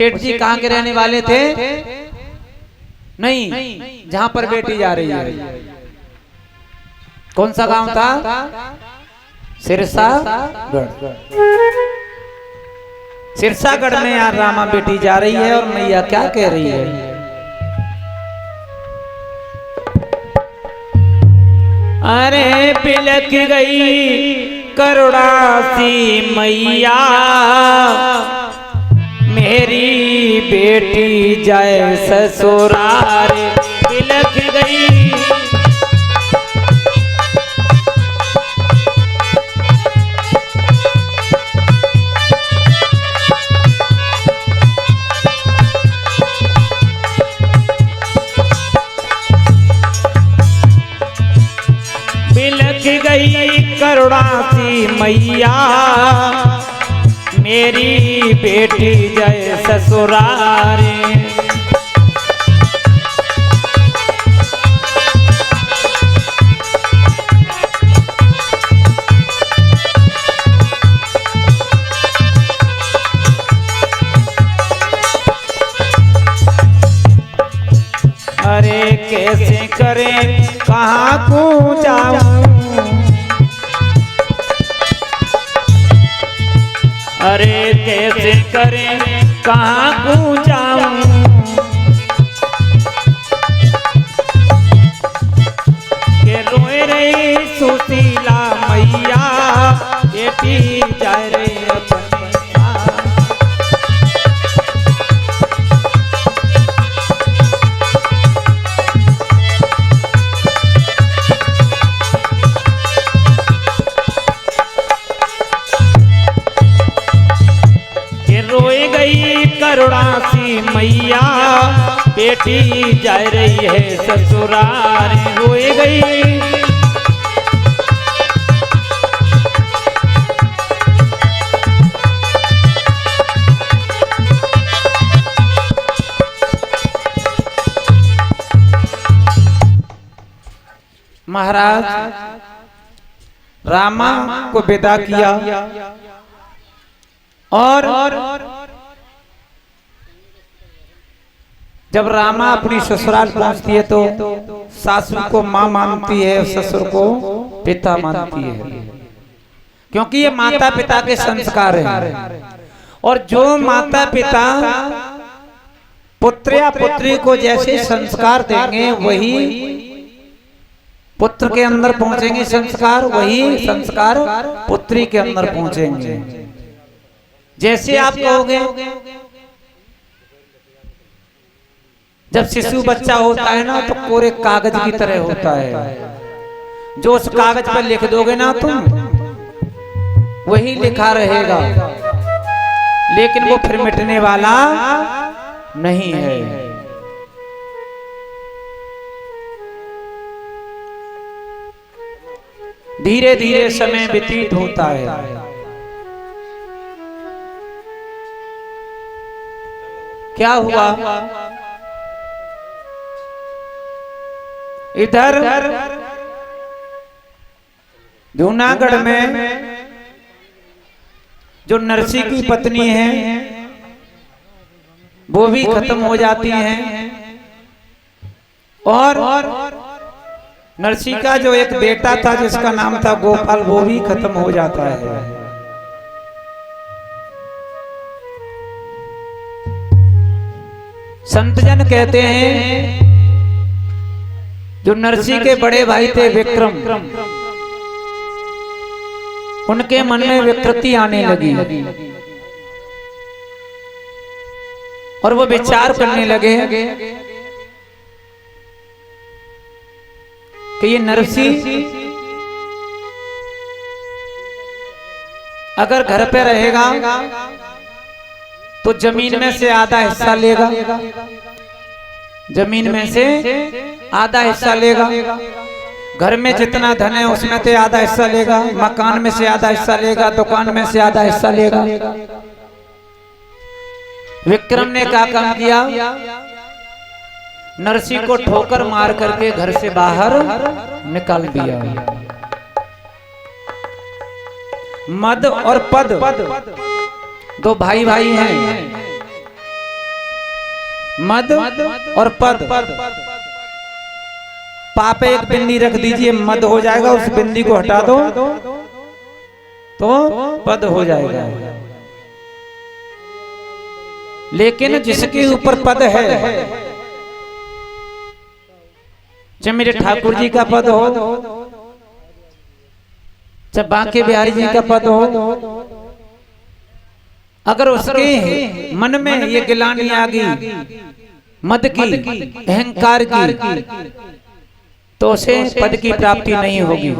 सेठ जी कहाँ के रहने वाले थे? नहीं, जहां पर बेटी जा रही है। कौन सा गांव था? सिरसागढ़। सिरसागढ़ में यार रामा बेटी जा रही है और मैया क्या कह रही है? अरे पिलक गई करुणासी मैया, मेरी बेटी जाए ससुराल। पिलक गई करुणासी मैया, मेरी बेटी जय ससुराल। अरे कैसे करें कहाँ को जाऊं, अरे कैसे करें कहाँ को जाऊं, के रोए रही सुशीला मैया, बेटी जा रही करुणासी मैया, बेटी जा रही है ससुराल। रोए गई महाराज रामा को विदा किया और जब रामा अपनी ससुराल पहुंचती है तो सासू को माँ मानती है, ससुर को पिता मानती है, क्योंकि ये माता पिता के संस्कार हैं। और जो माता पिता पुत्र या पुत्री को जैसे संस्कार देंगे वही पुत्र के अंदर पहुंचेंगे संस्कार, वही संस्कार पुत्री के अंदर पहुंचेंगे। जैसे आप कहोगे, जब शिशु बच्चा होता है ना तो कोरे कागज की तरह होता है, जो उस कागज पर लिख दोगे ना तुम वही लिखा रहेगा, लेकिन वो फिर मिटने वाला नहीं है। धीरे धीरे समय व्यतीत होता है। क्या हुआ? इधर जूनागढ़ में जो नरसी की पत्नी है वो भी खत्म हो जाती हैं, और नरसी का जो एक बेटा था जिसका नाम था गोपाल, वो भी खत्म हो जाता है। संतजन कहते हैं जो नरसी के बड़े भाई थे विक्रम, उनके मन में विकृति आने लगी और वो विचार करने लगे कि ये नरसी अगर घर पे रहेगा तो जमीन में से आधा हिस्सा लेगा, जमीन में से आधा हिस्सा लेगा, घर में जितना धन है उसमें से आधा हिस्सा लेगा, मकान में से आधा हिस्सा लेगा, दुकान में से आधा हिस्सा लेगा। विक्रम ने क्या काम किया? नरसी को ठोकर मार करके घर से बाहर निकाल दिया। मद और पद दो भाई भाई हैं, मद और पद। पापे एक बिंदी रख दीजिए, मद हो जाएगा, उस बिंदी को हटा दो तो पद हो जाएगा। लेकिन जिसके ऊपर पद है, चाहे मेरे ठाकुर जी का पद हो, चाहे बांके बिहारी जी का पद हो, अगर उसके मन में ये गिलानी आ गई मद की, अहंकार की, तो उसे पद की प्राप्ति नहीं होगी।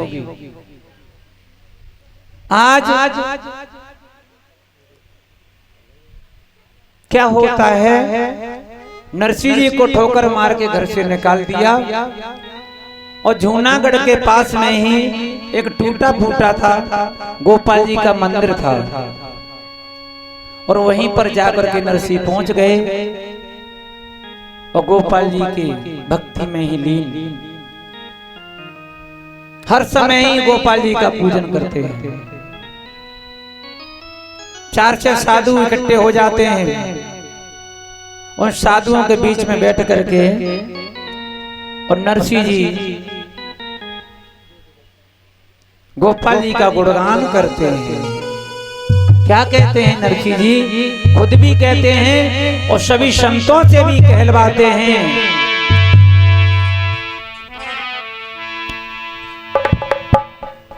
आज क्या होता है, नरसिंह जी को ठोकर मार के घर से निकाल दिया और जूनागढ़ के पास में ही एक टूटा फूटा था गोपाल जी का मंदिर था, और वहीं पर जाकर के नरसिंह पहुंच गए और गोपाल जी की भक्ति में ही लीन, हर समय ही गोपाल जी का पूजन करते हैं। 4-6 साधु इकट्ठे हो जाते हैं, उन साधुओं के बीच में बैठ करके और नरसिंह जी गोपाल जी का गुणगान करते हैं। क्या कहते हैं नरसिंह जी, खुद भी कहते हैं और सभी संतों से भी कहलवाते हैं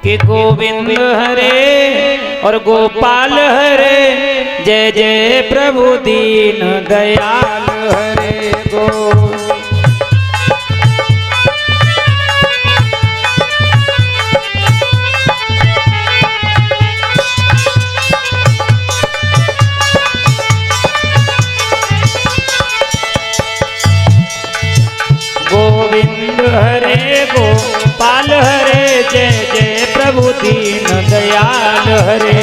कि गोविंद हरे और गोपाल हरे, जय जय प्रभु दीन दयाल हरे गो। गोविंद हरे गोपाल हरे, जय जय प्रभु दीन दयाल हरे।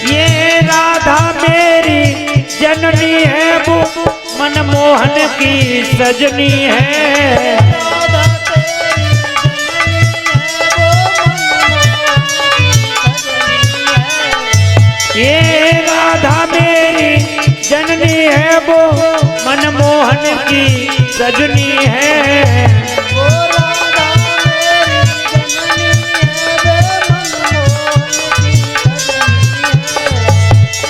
ये राधा मेरी जननी है, वो मनमोहन की सजनी है। ये राधा मेरी जननी है, वो मनमोहन की सजनी है।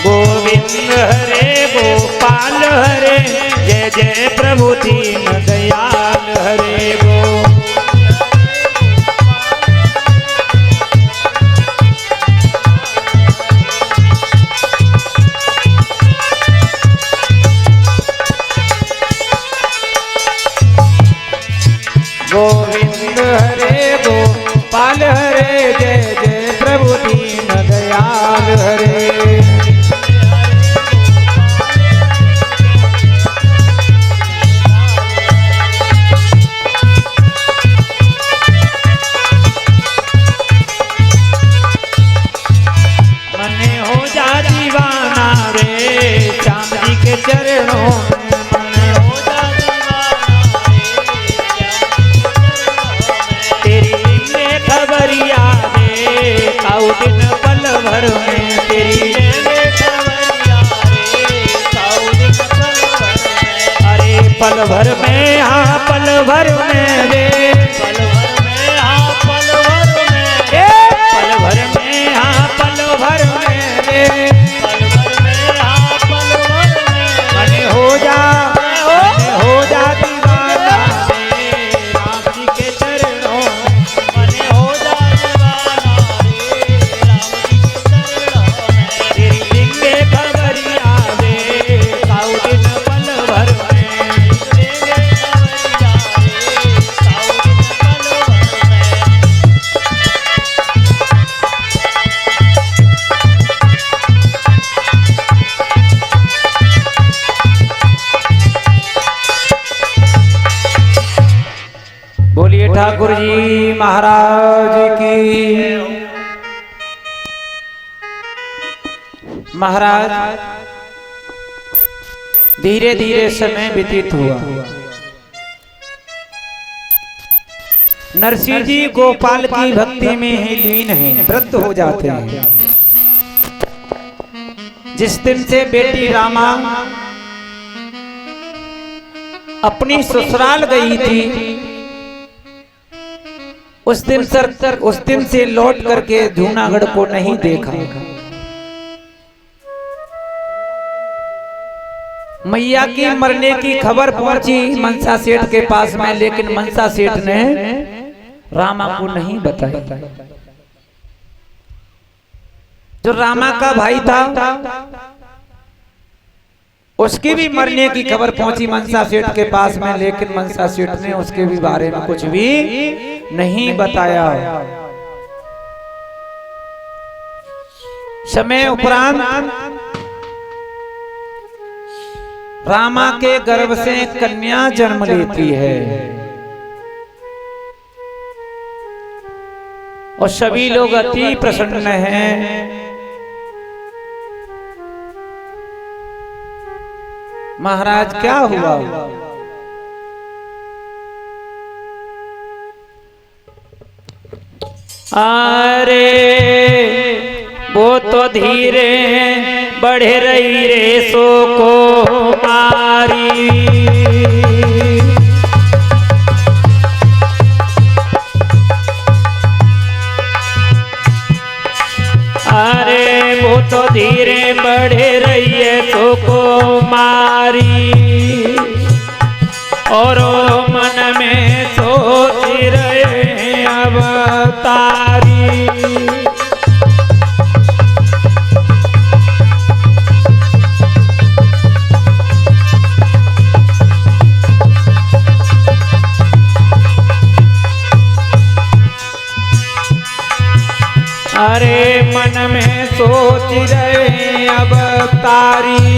गोविंद हरे गोपाल हरे, जय जय प्रभु दीन दयाल हरे गो। गोविंद हरे गोपाल हरे, जय जय प्रभु दीन दयाल हरे। मने हो जा दीवाना रे श्याम जी के चरणों में, दिन पल भर में तेरी खबरिया रे, दिन पल भर में, अरे पल भर में, हाँ पल भर में रे, पल भर में, हाँ पल भर में, पल भर में, हाँ पल भर में रे, पल भर में, हाँ पल भर में, मने हो जा दीवाना रे राम जी के चरणों में, मने हो जा बोलिए ठाकुर जी महाराज की। महाराज धीरे धीरे समय व्यतीत हुआ, नरसिंह जी गोपाल की भक्ति में ही लीन हैं, वृत्त हो जाते हैं। जिस दिन से बेटी रामा अपनी ससुराल गई थी, उस दिन से लौट करके जूनागढ़ को नहीं देखा। मैया की मरने की खबर पहुंची मनसा सेठ के पास में, लेकिन मनसा सेठ ने रामा को नहीं बताया। जो रामा का भाई था उसकी भी मरने की खबर पहुंची मनसा सेठ के पास में, लेकिन मनसा सेठ ने उसके भी बारे में कुछ भी नहीं बताया। समय उपरांत रामा के गर्भ से कन्या जन्म लेती है और सभी लोग अति प्रसन्न हैं। महाराज क्या हुआ? अरे वो तो धीरे बढ़े रही रे सो को मारी। अरे वो तो धीरे बढ़े रही है सो को मारी, और मन में सोच रहे अवतारी। अरे मन में सोच रहे अवतारी,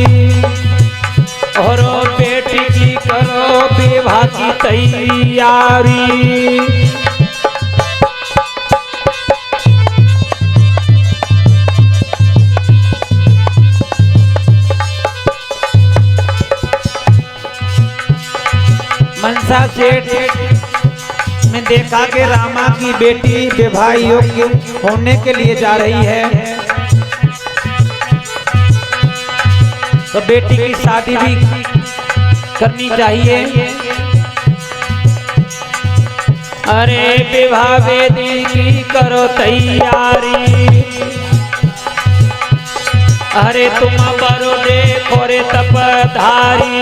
और बेटी की करो विवाह की तैयारी। मनसा सेठ में देखा कि रामा की बेटी विवाह योग्य होने के लिए जा रही है, तो बेटी की शादी भी करनी चाहिए। अरे विवाह वेदी की करो तैयारी। अरे तुम बरो देखो रे तपधारी।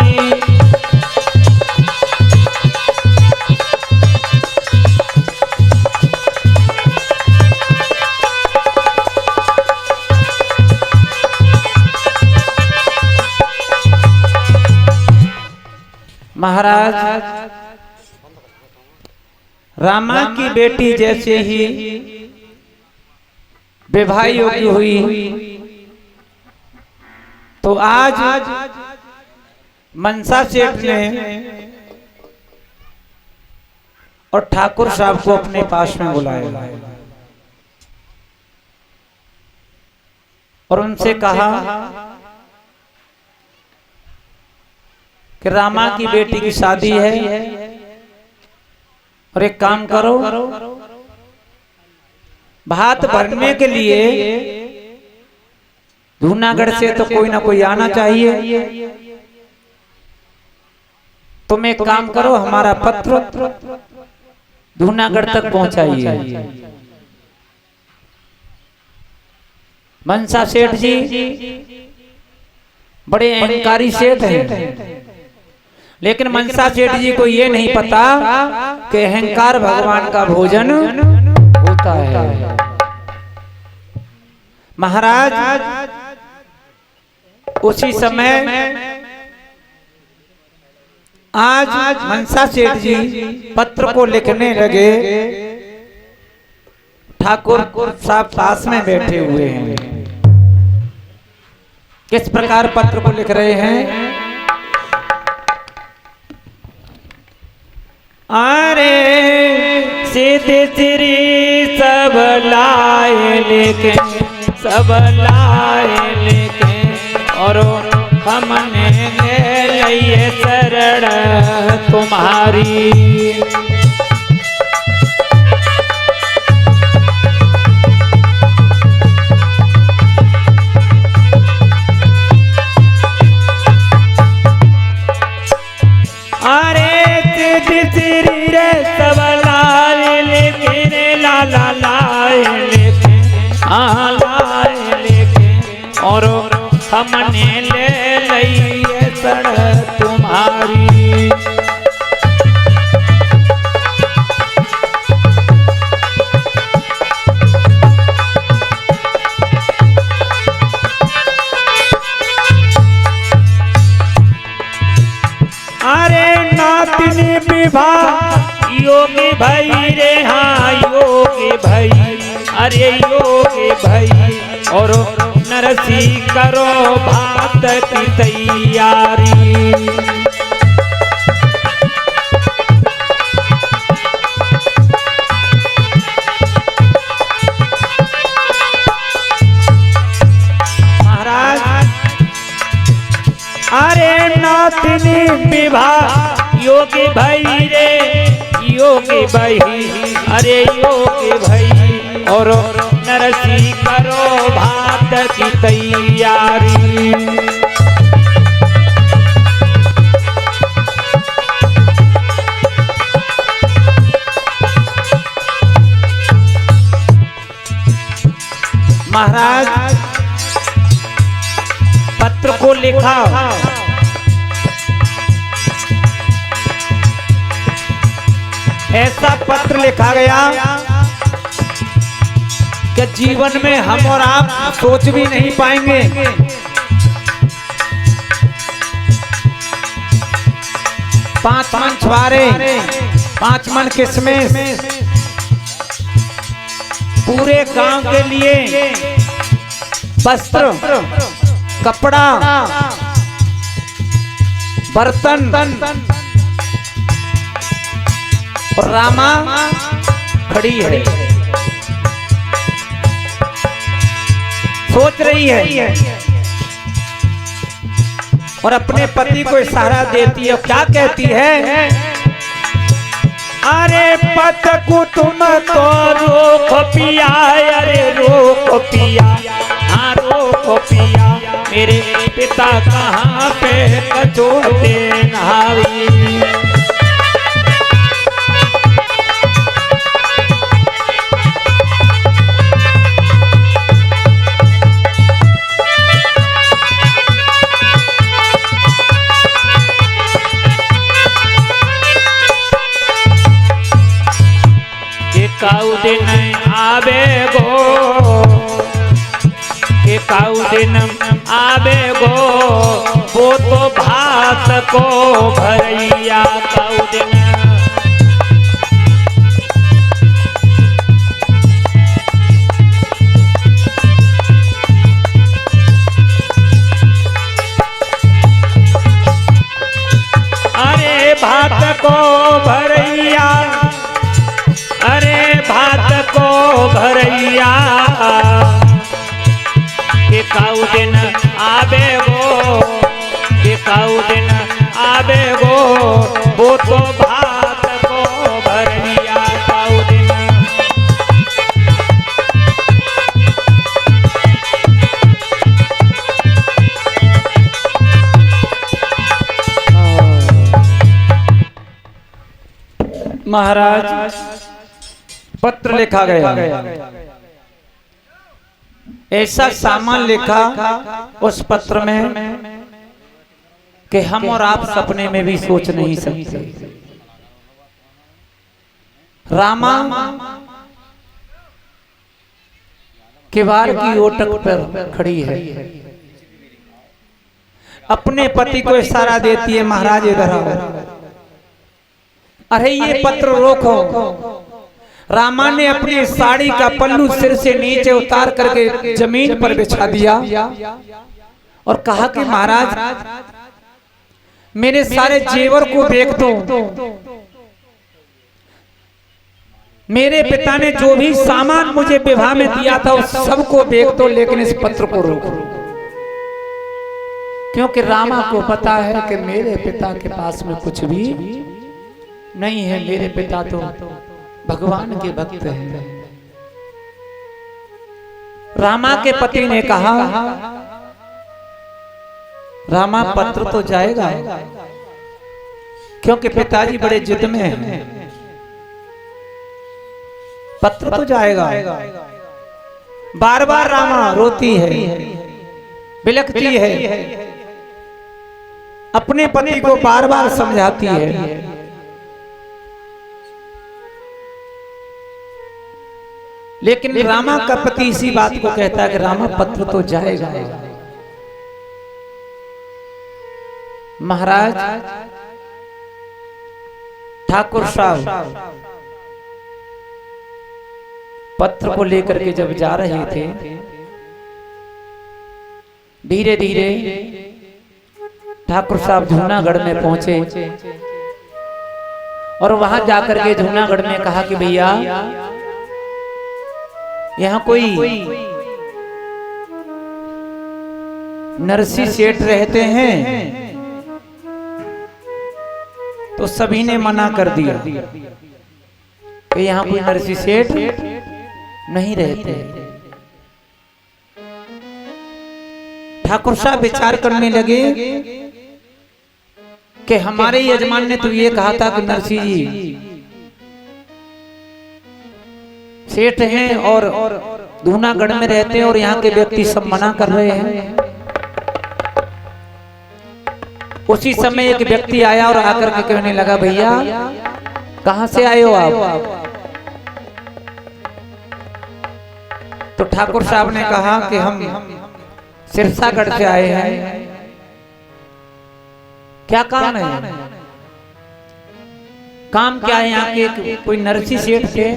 महाराज रामा की बेटी जैसे ही विवाह योग्य हुई, तो आज मनसा सेठ ने और ठाकुर साहब को अपने पास में बुलाया और उनसे कहा कि रामा की बेटी की शादी है, और एक काम करो, भात भरने के लिए जूनागढ़ से तो कोई ना कोई आना चाहिए। तुम एक काम करो, हमारा पत्र जूनागढ़ तक पहुंचाइए। मनसा सेठ जी बड़े अहंकारी सेठ हैं, लेकिन मनसा सेठ जी को ये नहीं पता कि अहंकार भगवान का भोजन होता है। महाराज उसी समय आज मनसा सेठ जी पत्र को लिखने लगे। ठाकुर साहब पास में बैठे हुए हैं। किस प्रकार पत्र को लिख रहे हैं? अरे सीधे श्री सब लाए लेके, सब लाए लेके, और हमने ले लिए शरण तुम्हारी। अरे योगी भाई और नरसी करो भात की तैयारी। महाराज अरे नाथनी विवाह योगी भाई रे योगी भाई, अरे योगी भाई और नरसी करो भात की तैयारी। महाराज पत्र को लिखा, ऐसा पत्र लिखा गया कि जीवन में हम और आप सोच भी नहीं पाएंगे। 5 मन छुआरे, 5 मन किस्में, पूरे गांव के लिए वस्त्र, कपड़ा, बर्तन, और रामा खड़ी है, सोच रही है और अपने पति को इशारा देती है। क्या कहती है? अरे पत को तुम तो रोको पिया, अरे रोको पिया, हाँ रोको पिया, मेरे पिता कहाँ पे कचोटे नहावी। काऊ दिन आवे गो, के काऊ दिन आवे गो, वो तो भात को भरैया काऊ दिन। अरे भात को भरैया, अरे भात को भरैया, के काऊ दिन आवे गो, के काऊ दिन आवे गो, वो तो भात को भरैया काऊ दिन। महाराज पत्र लिखा गया, ऐसा सामान लिखा उस पत्र में कि हम और आप सपने में भी सोच नहीं सकते। रामा किवाड़ की ओटक पर खड़ी है, अपने पति को इशारा देती है, महाराज इधर आओ। अरे ये पत्र रोको। रामा ने अपनी साड़ी का पल्लू सिर से नीचे उतार करके जमीन पर बिछा दिया और कहा कि महाराज मेरे सारे जेवर को देख दो, मेरे पिता ने जो भी सामान मुझे विवाह में दिया था उस सबको देख दो, लेकिन इस पत्र को रोको। क्योंकि रामा को पता है कि मेरे पिता के पास में कुछ भी नहीं है, मेरे पिता तो भगवान के भक्त हैं। रामा के पति ने कहा, रामा पत्र तो जाएगा, क्योंकि पिताजी बड़े जिद में हैं, पत्र तो जाएगा। बार बार रामा रोती है, बिलखती है, अपने पति को बार बार समझाती है। लेकिन रामा का पति इसी बात को कहता है कि रामा पत्र तो जाएगा। महाराज ठाकुर साहब पत्र को लेकर के जब जा रहे थे, धीरे धीरे ठाकुर साहब जूनागढ़ में पहुंचे और वहां जाकर के जूनागढ़ में कहा कि भैया यहाँ कोई नरसी सेठ रहते हैं। तो सभी ने मना कर दिया कि यहाँ कोई नरसी सेठ नहीं रहते। ठाकुर साहब विचार करने लगे कि हमारे यजमान ने तो ये कहा था कि नरसी जी सेठ हैं और जूनागढ़ में रहते हैं और यहाँ के व्यक्ति सब मना कर रहे हैं। उसी समय एक व्यक्ति आया और आकर के कहने लगा, भैया कहां से आए हो आप? तो ठाकुर साहब ने कहा कि हम सिरसागढ़ से आए हैं। क्या काम है? काम क्या है? यहाँ के कोई नरसी सेठ थे,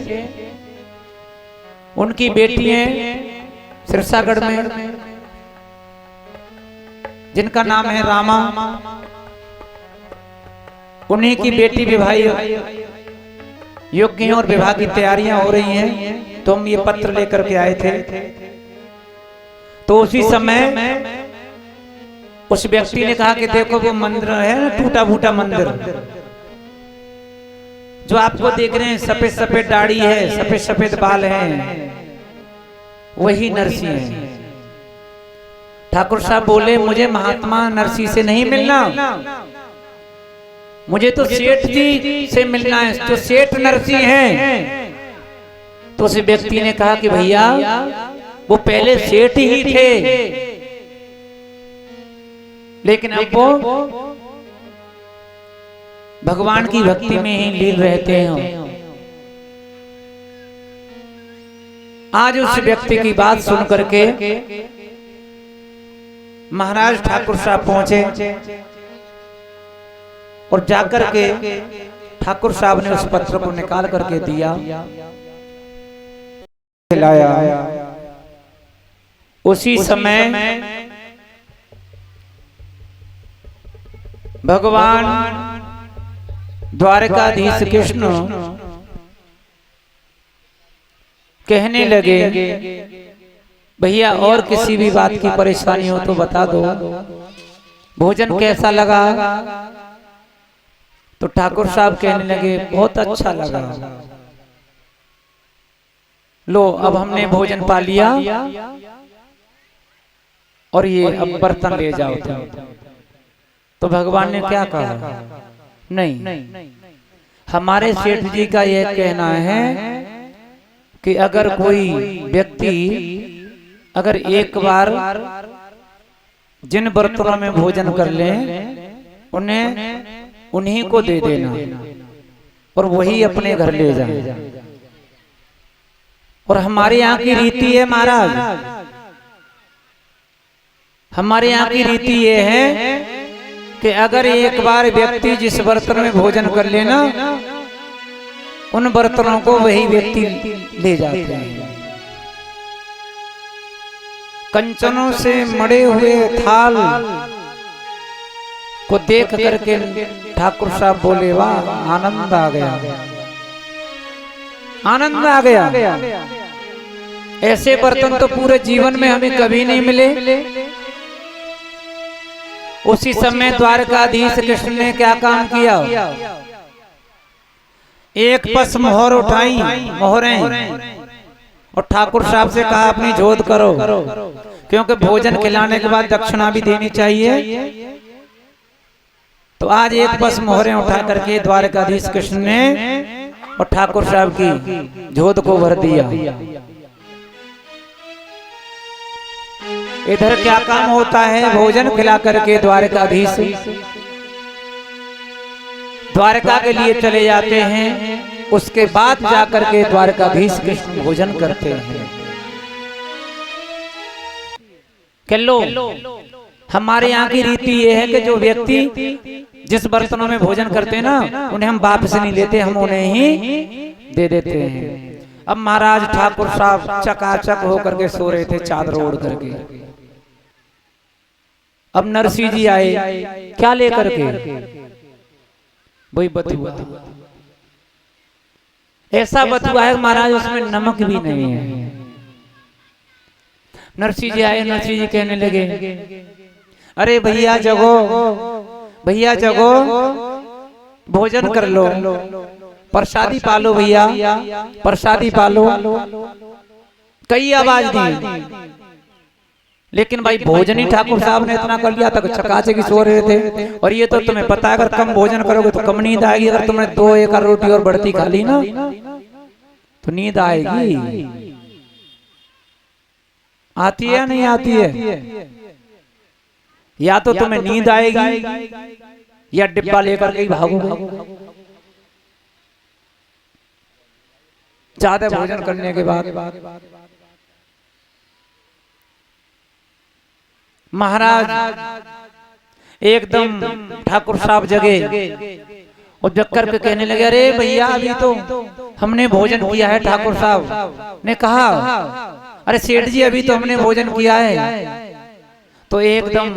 उनकी बेटी है सिरसागढ़ में जिनका नाम है रामा। उन्हीं की बेटी विवाह योग्य हैं और विवाह की तैयारियां हो रही हैं। तो हम ये पत्र लेकर के आए थे। तो उसी समय उस व्यक्ति ने कहा कि देखो वो मंदिर है ना, टूटा फूटा मंदिर जो आपको देख रहे हैं, सफेद सफेद दाढ़ी है, सफेद सफेद बाल हैं, वही नरसी है। ठाकुर साहब बोले, मुझे महात्मा नरसी से नहीं मिलना, मुझे तो सेठ जी से मिलना है, तो सेठ नरसी हैं। तो उस व्यक्ति ने कहा कि भैया वो पहले सेठ ही थे, लेकिन अब वो भगवान की भक्ति में ही लीन रहते हैं। आज उस व्यक्ति की बात सुन करके महाराज ठाकुर साहब पहुंचे और जाकर के ठाकुर साहब ने उस पत्र को निकाल करके दिया, खिलाया। उसी समय भगवान द्वारकाधीश कृष्ण कहने लगे, भैया और किसी भी बात की परेशानी हो तो बता दो, भोजन कैसा लगा? तो ठाकुर साहब कहने लगे, बहुत अच्छा लगा। लो अब हमने भोजन पा लिया और ये अब बर्तन ले जाओ। तो भगवान ने क्या कहा? नहीं, हमारे सेठ जी का यह कहना है कि अगर कोई व्यक्ति अगर एक बार जिन बर्तनों में भोजन कर ले उन्हें उन्हीं को दे देना और वही अपने घर ले जाए। और हमारे यहाँ की रीति है महाराज, हमारे यहाँ की रीति ये है कि अगर एक बार व्यक्ति जिस बर्तन में भोजन कर लेना, उन बर्तनों को वही व्यक्ति ले जाते हैं। कंचनों से मड़े हुए थाल को देख करके ठाकुर साहब बोले, वाह आनंद आ गया, आनंद आ गया। ऐसे बर्तन तो पूरे जीवन में हमें कभी नहीं मिले। उसी समय द्वारकाधीश कृष्ण ने क्या काम किया? एक पस मोहर उठाई, मोहरें, और ठाकुर साहब से कहा अपनी जोत करो, क्योंकि भोजन खिलाने के बाद दक्षिणा भी देनी चाहिए। तो आज एक पस मोहरें उठा करके द्वारकाधीश कृष्ण ने और ठाकुर साहब की जोत को भर दिया। इधर क्या काम होता है? भोजन खिला करके द्वारकाधीश द्वारका के लिए चले जाते हैं। उसके बाद जाकर के द्वारकाधीश कृष्ण भोजन करते हैं। लो हमारे यहाँ की रीति ये है कि जो व्यक्ति जिस बर्तनों में भोजन करते हैं ना, उन्हें हम वापस नहीं लेते, हम उन्हें ही दे देते हैं। अब महाराज ठाकुर साहब चकाचक होकर के सो रहे थे चादर ओढ़ करके। अब नरसिंह जी आए, क्या लेकर के? वही बथुआ। ऐसा बथुआ है महाराज उसमें नमक भी नहीं है। नरसिंह जी आए, नरसिंह जी कहने लगे, अरे भैया जगो, भैया जगो, भोजन कर लो, प्रसादी पालो भैया, प्रसादी पालो। कई आवाज दी, लेकिन भाई भोजन ही ठाकुर साहब ने इतना कर लिया तक चकाचे की सो रहे थे। और ये तो तुम्हें पता है अगर कम भोजन करोगे तो कम नींद आएगी। अगर तुमने 2 एकड़ रोटी और बढ़ती खा ली ना तो नींद आएगी। आती है या नहीं आती है? या तो तुम्हें नींद आएगी या डिब्बा लेकर के भागोगे। ज्यादा भोजन करने के बाद महाराज एकदम ठाकुर साहब जगे और जग करके कहने लगे, अरे भैया अभी तो हमने भोजन किया है। ठाकुर साहब ने कहा, अरे सेठ जी अभी तो हमने भोजन किया है। तो एकदम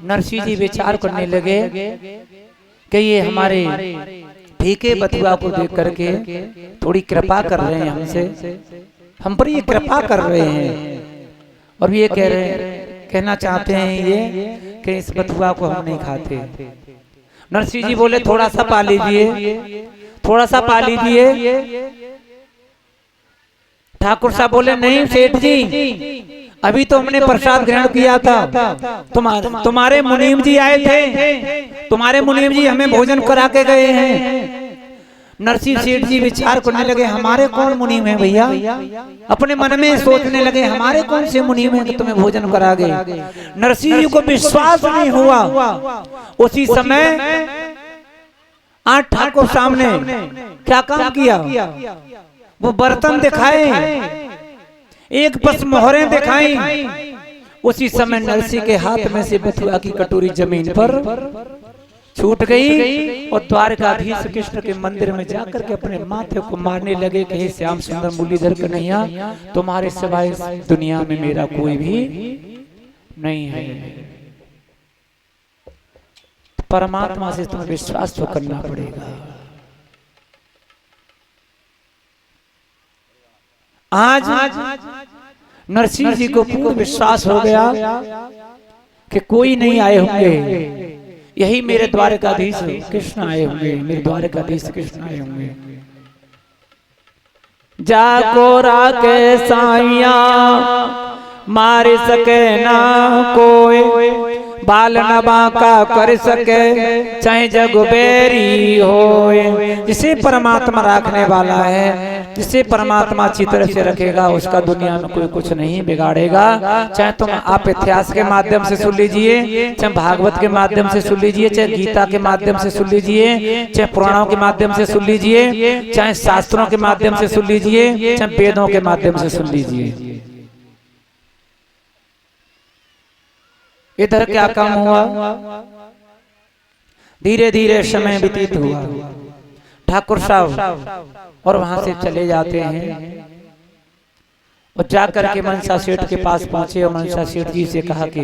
नरसिंह जी विचार करने लगे कि ये हमारे फीके बथुआ को देख करके थोड़ी कृपा कर रहे हैं हमसे, हम पर ये कृपा कर रहे हैं। और ये कह रहे हैं, कहना चाहते हैं ये कि इस बथुआ को हम नहीं खाते। नरसिंह जी बोले, थोड़ा सा पा लीजिए, थोड़ा सा पा लीजिए। ठाकुर साहब बोले, नहीं सेठ जी अभी तो हमने प्रसाद ग्रहण किया था। तुम्हारे मुनीम जी आए थे, तुम्हारे मुनीम जी हमें भोजन करा के गए हैं। नरसिंह सेठ जी विचार करने लगे, हमारे कौन मुनीम है भैया? अपने मन में सोचने लगे, हमारे कौन से मुनीम है कि तुम्हें भोजन करा गए? नरसिंह जी को विश्वास नहीं हुआ। उसी समय आज ठाकुर सामने क्या काम किया? वो बर्तन दिखाए, एक बस मोहरें दिखाई। उसी समय नरसिंह के हाथ में से बथुआ की कटोरी जमीन पर छूट गई और द्वारकाधीश कृष्ण के मंदिर में जाकर के अपने माथे को मारने लगे कि हे श्याम सुंदर मुरलीधर कन्हैया, तुम्हारे सिवाय इस दुनिया में मेरा कोई भी नहीं है। परमात्मा से तुम्हें विश्वास तो करना पड़ेगा। आज नरसिंह जी को पूर्ण विश्वास हो गया कि कोई नहीं आए होंगे, यही मेरे द्वारकाधीश कृष्ण आए होंगे, मेरे द्वारकाधीश कृष्ण आए होंगे। जाको राके साइया मार सके ना कोई, बाल न बांका कर सके चाहे जग बेरी होए। जिसे परमात्मा रखने वाला है, जिसे परमात्मा अच्छी तरह से रखेगा, उसका दुनिया में कोई कुछ नहीं बिगाड़ेगा। चाहे तुम आप इतिहास के माध्यम से सुन लीजिए, चाहे भागवत के माध्यम से सुन लीजिए, चाहे गीता के माध्यम से सुन लीजिए, चाहे पुराणों के माध्यम से सुन लीजिए, चाहे शास्त्रों के माध्यम से सुन लीजिए, चाहे वेदों के माध्यम से सुन लीजिए। इधर क्या काम हुआ? धीरे धीरे समय व्यतीत हुआ। ठाकुर साहब और वहां से चले जाते हैं और जाकर के मनसा सेठ के पास पहुंचे और मनसा सेठ जी से कहा कि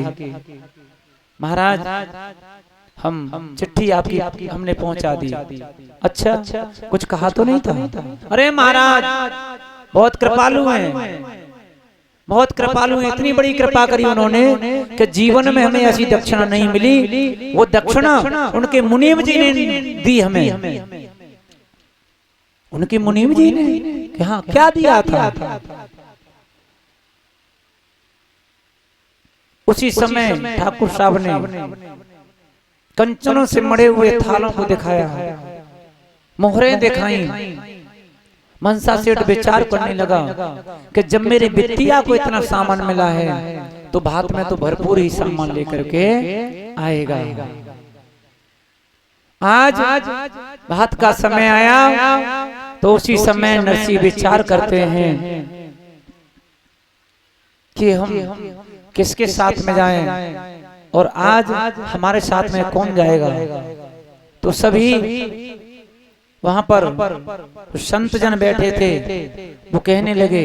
महाराज हम चिट्ठी आपकी हमने पहुंचा दी। अच्छा, कुछ कहा तो नहीं था? अरे महाराज बहुत कृपालु हैं, बहुत कृपालु हैं। इतनी बड़ी कृपा करी उन्होंने कि जीवन में हमें ऐसी दक्षिणा नहीं मिली। वो दक्षिणा उनके मुनीम जी ने दी हमें। उनके मुनीम जी ने कि हाँ क्या दिया था? उसी समय ठाकुर साहब ने कंचनों से मड़े हुए थालों को दिखाया, मोहरें दिखाई। मनसा सेठ विचार करने लगा कि जब मेरे बिटिया को इतना सामान मिला है तो भात में तो भरपूर ही सामान लेकर के आएगा। आज भात का समय आया तो उसी समय नरसिंह विचार करते हैं कि हम किसके साथ में जाएं और आज हमारे साथ में कौन जाएगा। तो सभी वहां पर संत जन बैठे थे, वो कहने लगे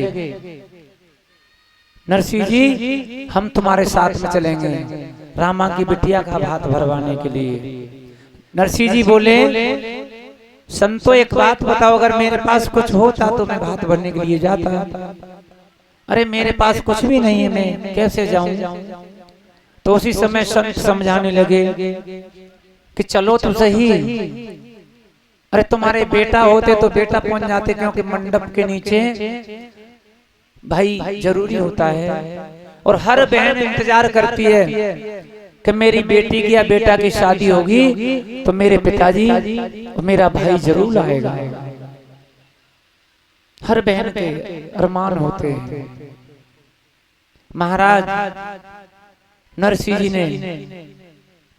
नरसिंह जी हम तुम्हारे साथ में चलेंगे रामा की बिटिया का भात भरवाने के लिए। नरसिंह जी बोले संतो एक बात बताओ, अगर मेरे पास कुछ होता तो मैं भात भरने के लिए जाता। अरे मेरे पास कुछ भी नहीं है, मैं कैसे जाऊं? तो उसी समय संत समझाने लगे कि चलो तो सही, अरे तुम्हारे बेटा होते तो बेटा पहुंच जाते, क्योंकि मंडप के नीचे भाई जरूरी होता है। और हर बहन इंतजार करती है कि मेरी बेटी की या बेटा की शादी होगी तो मेरे पिताजी और मेरा भाई जरूर आएगा। हर बहन के अरमान होते हैं। महाराज नरसिंह जी ने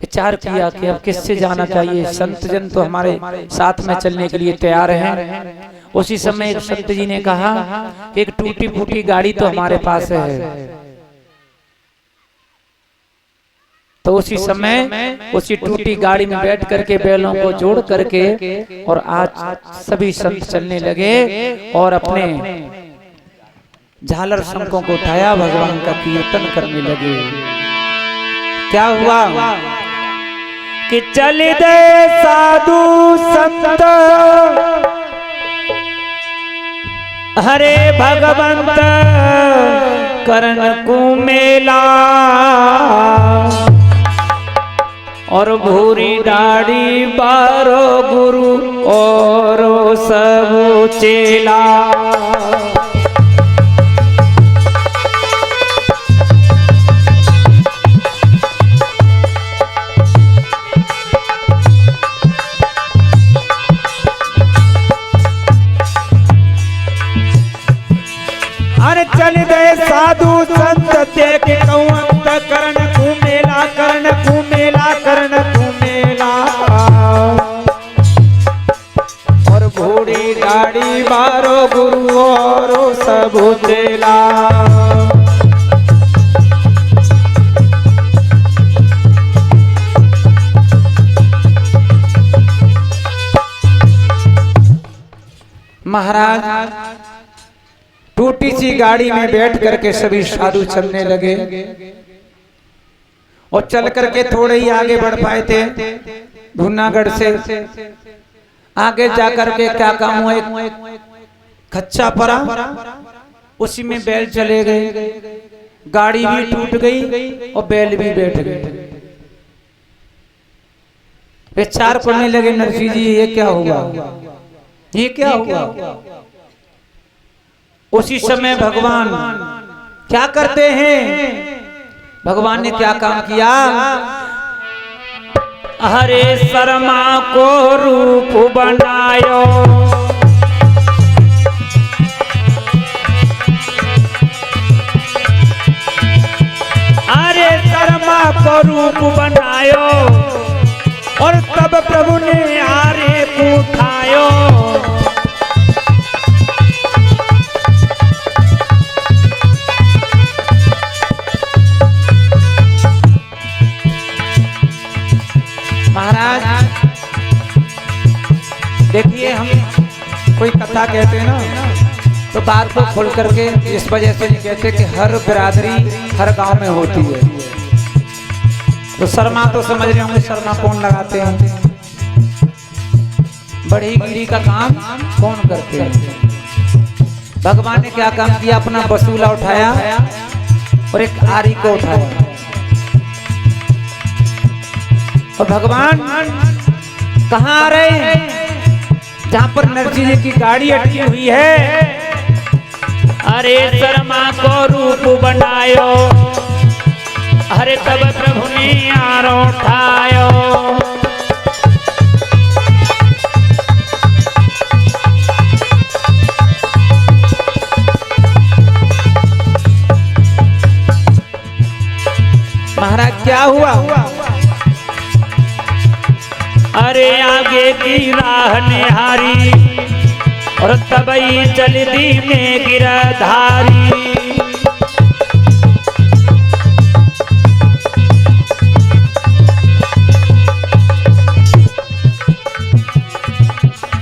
विचार किया कि अब किससे जाना चाहिए, संत जन तो हमारे साथ में चलने के लिए तैयार हैं। उसी समय एक संत जी ने कहा कि एक टूटी फूटी गाड़ी तो हमारे पास है। तो उसी समय उसी टूटी गाड़ी में बैठ करके बैलों को जोड़ करके और आज सभी संत चलने लगे और अपने झालर शंखों को उठाया, भगवान का कीर्तन करने लगे। क्या हुआ कि चल दे साधु संत हरे भगवंत करण को मेला, और भूरी दाढ़ी बारो गुरु और सब चेला। अरे चल दे साधु संत देख कौंत करण घूमेला, करण घूमेला, करण घूमेला, और घोड़ी गाड़ी बारो गुरु और सब चेला। महाराज टूटी सी गाड़ी में बैठ करके सभी साधु चलने लगे और चल करके थोड़े ही आगे बढ़ पाए थे। धुनागढ़ से आगे जाकर के क्या काम हुआ, एक खच्चा पड़ा, उसी में बैल चले गए, गाड़ी भी टूट गई और बैल भी बैठ गए। विचार करने लगे नरसिंह जी ये क्या हुआ, ये क्या हुआ? उसी समय भगवान क्या करते हैं, भगवान ने क्या काम किया, हरे शर्मा को रूप बनायो, हरे शर्मा को रूप बनायो, और तब प्रभु ने आरे को उठायो। महाराज देखिए, हम कोई कथा कहते हैं ना तो बात को खोल करके इस वजह से नहीं कहते कि हर बिरादरी हर गांव में होती है। तो शर्मा तो समझ रहे होंगे, शर्मा कौन लगाते हैं, बड़ी गिरी का काम कौन करते हैं। भगवान ने क्या काम किया, अपना बसूला उठाया और एक आरी को उठाया, और भगवान कहाँ आ रहे हैं, जहां पर नरसिंह जी की गाड़ी अटकी हुई है। अरे शर्मा को रूप बनायो, अरे तब प्रभु ने आरो उठायो। महाराज क्या हुआ, अरे आगे की राह निहारी, और तबई चलती में गिरधारी।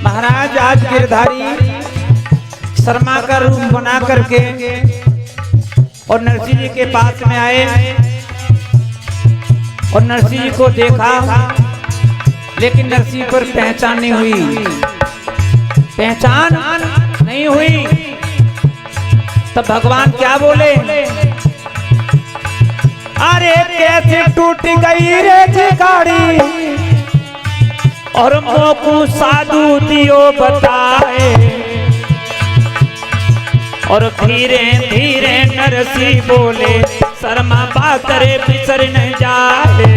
महाराज शर्मा का रूप बना करके और नरसिंह जी के पास में आए और नरसिंह जी को देखा, लेकिन नरसिंह पर पहचान नहीं हुई, पहचान नहीं हुई। तब भगवान क्या बोले, अरे कैसे टूट गई रे जी गाड़ी और मोकू साधु दियो बताए। और धीरे धीरे नरसिंह बोले, शर्मा बात रे बिसर न जाए।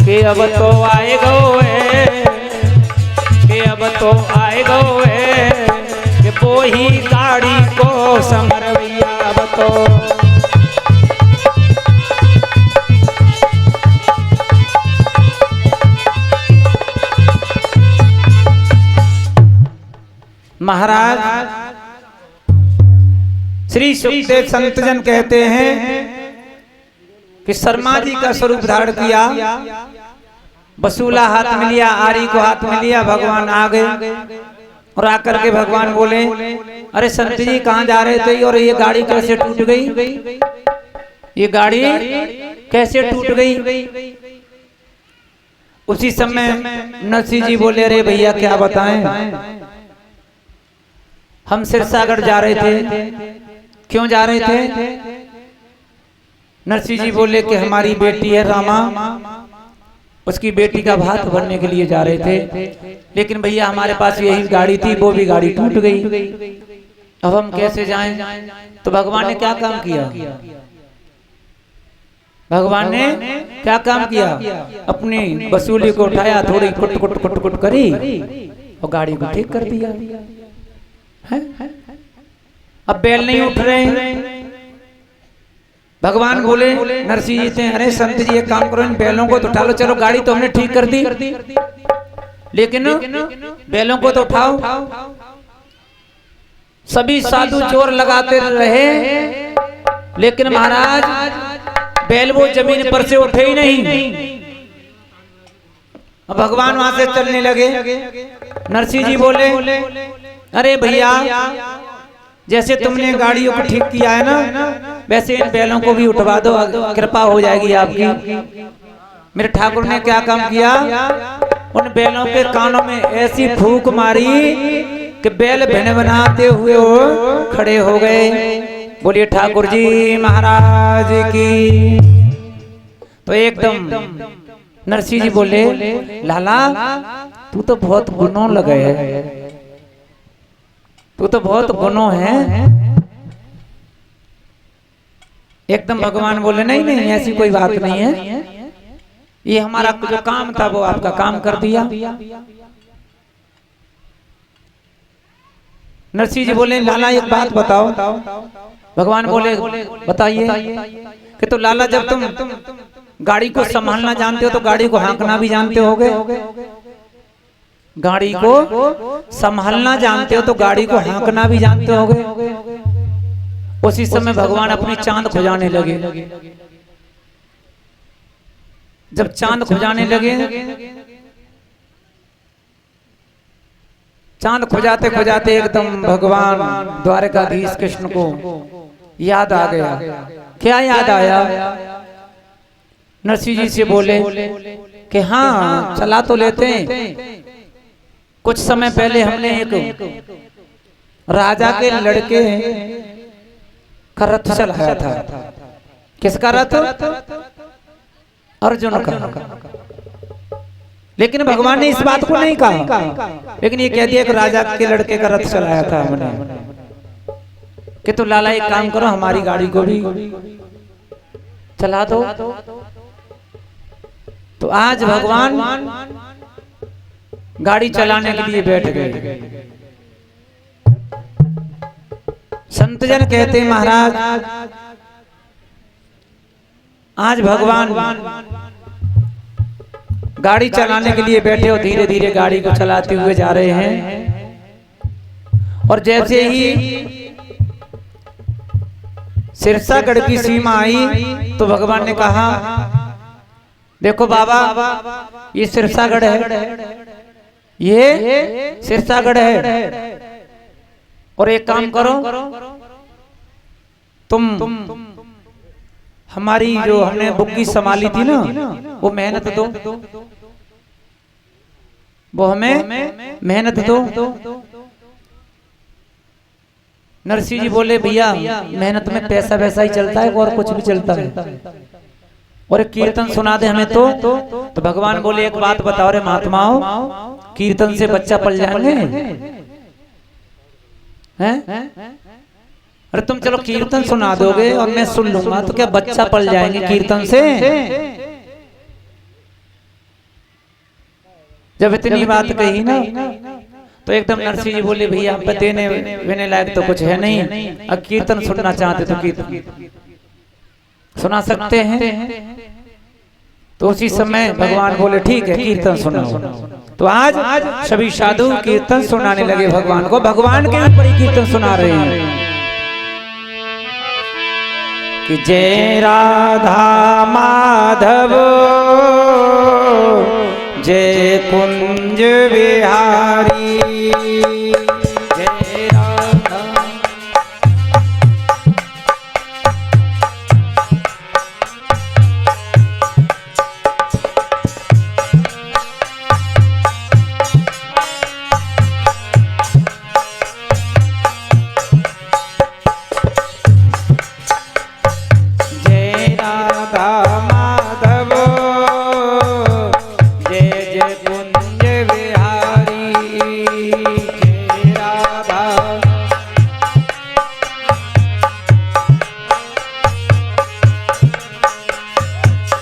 के अब तो आए गए, के अब तो आए गए, कि वो ही गाड़ी को समरवैया। अब तो महाराज श्री सुखदेव संतजन कहते हैं कि शर्मा जी का स्वरूप धारण किया, बसूला हाथ में लिया, आरी को हाथ में लिया, भगवान आ गए और आकर के भगवान बोले, अरे संत जी कहाँ जा रहे थे और ये गाड़ी कैसे टूट गई, ये गाड़ी कैसे टूट गई। उसी समय नरसिंह जी बोले, अरे भैया क्या बताएं, हम सिरसागर जा रहे थे। क्यों जा रहे थे? नरसिंह जी बोले कि हमारी बेटी है रामा, उसकी बेटी का भात भरने के लिए जा रहे थे, लेकिन भैया हमारे पास यही गाड़ी थी, वो भी गाड़ी टूट गई, अब हम कैसे जाएं। तो भगवान ने क्या काम किया, भगवान ने क्या काम किया, अपनी बसूली को उठाया, थोड़ी कुट कुट कुट कुट करी और गाड़ी को ठीक कर दिया। अब बैल नहीं उठ रहे हैं। भगवान बोले नरसिंह जी से, अरे संत जी एक काम करो, इन बैलों को तो उठा लो, चलो गाड़ी तो हमने ठीक कर दी, लेकिन बैलों को तो उठाओ। सभी साधु जोर लगाते रहे, लेकिन महाराज बैल वो जमीन पर से उठे ही नहीं। अब भगवान वहां से चलने लगे। नरसिंह जी बोले, अरे भैया जैसे तुमने गाड़ियों को ठीक किया है ना, वैसे इन बैलों को भी उठवा दो, कृपा हो जाएगी आपकी। मेरे ठाकुर ने क्या काम किया, उन बैलों के कानों में ऐसी फूंक मारी कि बैल भिन बनाते हुए वो खड़े हो गए। बोलिए ठाकुर जी महाराज की। तो एकदम नरसिंह जी बोले, लाला तू तो बहुत गुनों लगे है, तू तो बहुत गुनों है। एकदम भगवान बोले, नहीं नहीं ऐसी कोई बात नहीं है, ये हमारा जो काम था वो आपका काम कर दिया। नरसिंह जी बोले, लाला एक बात बताओ। भगवान बोले, बताइए। कि तो लाला जब तुम गाड़ी को संभालना जानते हो तो गाड़ी को हाँकना भी जानते होगे, गाड़ी को संभालना जानते हो तो गाड़ी को हाँकना भी जानते होगे। उसी समय भगवान अपनी चांद खुजाने लगे। जब चांद खुजाने लगे, चांद खुजाते खुजाते एकदम भगवान द्वारकाधीश कृष्ण को याद आ गया। क्या याद आया? नरसिंह जी से बोले कि हाँ चला तो लेते हैं। कुछ समय पहले हमने एक राजा के लड़के का रथ चलाया था। किसका रथ? अर्जुन का। लेकिन भगवान ने इस बात को नहीं कहा, लेकिन ये कह दिया कि राजा के लड़के का रथ चलाया था हमने। कि तो लाला एक काम करो, हमारी गाड़ी को भी चला दो। तो आज भगवान गाड़ी चलाने के लिए बैठ गए। संतजन कहते महाराज आज भगवान गाड़ी चलाने के लिए बैठे और धीरे धीरे गाड़ी को चलाते हुए जा रहे हैं। और जैसे ही सिरसागढ़ की सीमा आई तो भगवान ने कहा देखो बाबा ये सिरसागढ़ है, ये सिरसागढ़ है, और एक काम करो तुम हमारी जो हमने बुग्गी संभाली थी ना वो मेहनत दो, वो हमें मेहनत दो। नरसिंह जी बोले भैया मेहनत में पैसा वैसा ही चलता है और कुछ भी चलता है, और कीर्तन सुना दे हमें तो भगवान बोले एक बात बताओ रे महात्माओं, कीर्तन से बच्चा पल जाएंगे हैं? अरे तुम चलो कीर्तन सुना दोगे और मैं सुन लूंगा तो क्या बच्चा पल जाएंगे कीर्तन से? जब इतनी बात कही ना तो एकदम नरसिंह जी बोले भैया आप देने वेने लायक तो कुछ है नहीं, अब कीर्तन सुनना चाहते तो कीर्तन सुना सकते हैं। तो उसी समय भगवान बोले ठीक है कीर्तन सुनाओ। तो आज सभी साधु कीर्तन सुनाने लगे भगवान को, भगवान के ऊपर ही कीर्तन सुना रहे हैं कि जय राधा माधव जय कुंज बिहारी, जय राधा जय राधा माधव जय जय कुंज बिहारी, जय राधा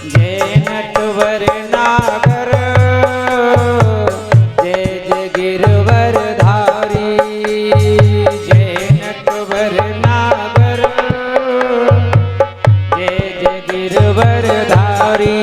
जय नटवर नागर जय जय गिरवर धारी, जय नटवर नागर जय जय गिरवर धारी।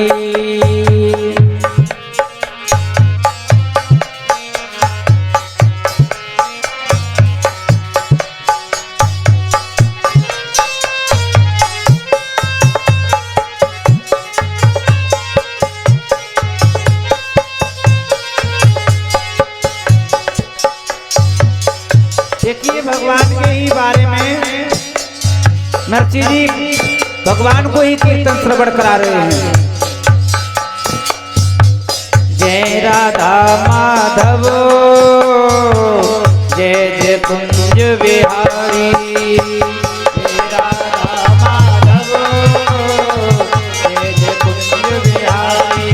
देखिए भगवान के ही बारे में नरसिंह जी भगवान को ही कीर्तन श्रवण करा रहे हैं। जय राधा माधव जय जय कुंज बिहारी, जय राधा माधव जय जय कुंज बिहारी,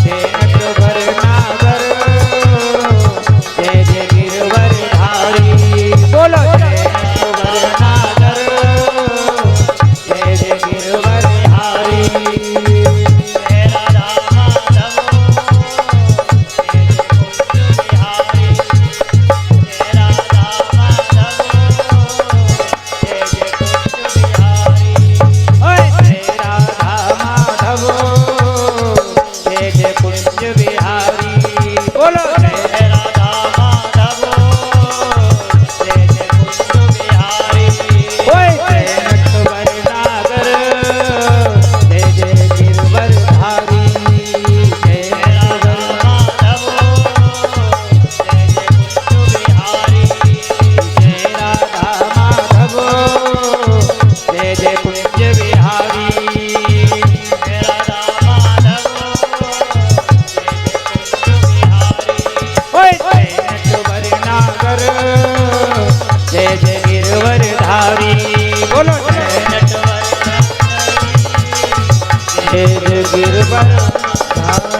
जय नटवर नागर जय जय गिरवर धारी। बोलो जय नटवर नागर जय जय गिरवर धारी, जय राधा माधव जय जय कुंज बिहारी, जय राधा माधव जय जय कुंज बिहारी। ओए जय राधा माधव जय जय कुंज बिहारी। बोलो जय राधा माधव जय जय कुंज बिहारी। ओए जय नटवर नागर जय जय गिरवर धारी, जय नटवर माधव जय जय कुंज बिहारी, जय राधा माधव जय जय कुंज बिहारी, जय राधा माधव जय जय कुंज बिहारी। ओए जय नटवर नागर जय जय गिरवर धारी। बोलो जय नटवर जय जय गिरवर धारी।